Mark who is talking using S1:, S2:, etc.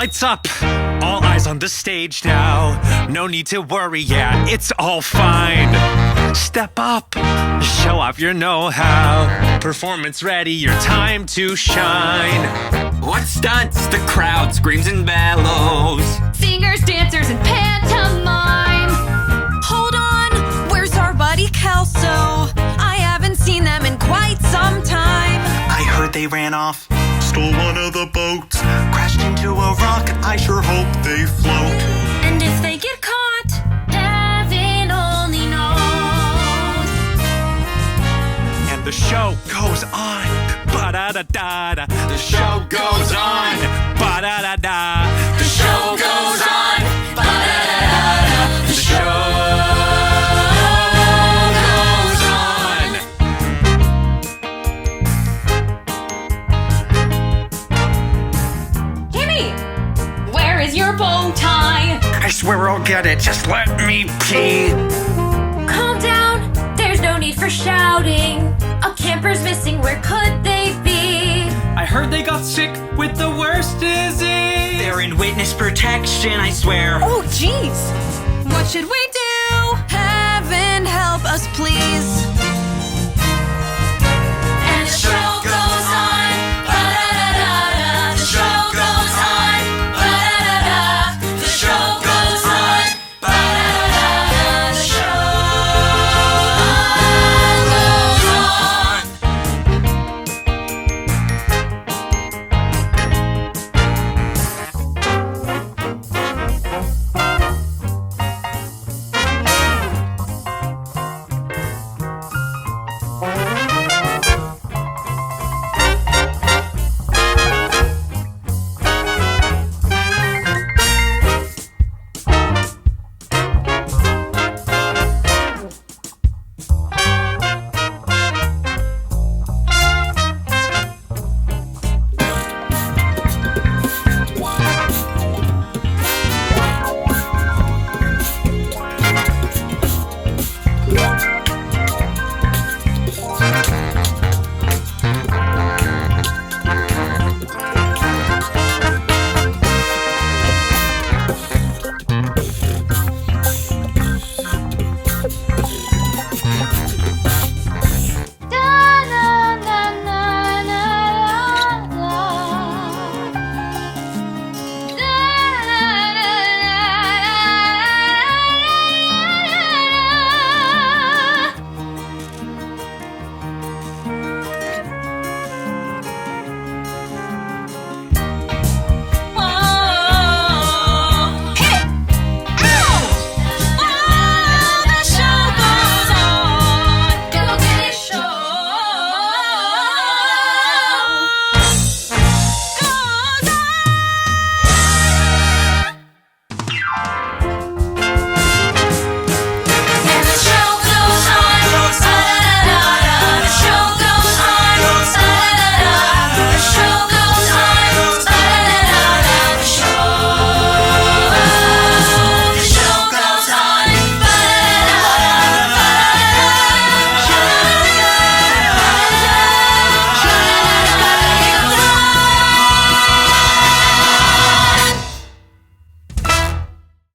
S1: Lights up! All eyes on the stage now. No need to worry, yeah, it's all fine. Step up, show off your know-how. Performance ready, your time to shine.
S2: What stunts? The crowd screams and bellows.
S3: Singers, dancers, and pantomime.
S4: Hold on, where's our buddy KELSO? I haven't seen them in quite some time.
S5: I heard they ran off, stole one of the boats, crashed into a rock. I sure hope they float.
S3: And if they get caught, heaven only knows.
S1: And the show goes on. Ba-da-da-da-da.
S2: The show goes on.
S1: Ba-da-da-da.
S2: The show goes on. Ba-da-da-da-da. The show goes on.
S3: Kimmy, where is your bow tie?
S1: I swear I'll get it, just let me pee.
S3: Calm down, there's no need for shouting. A camper's missing, where could they be?
S1: I heard they got sick with the worst disease.
S5: They're in witness protection, I swear.
S4: Oh, jeez. What should we do? Heaven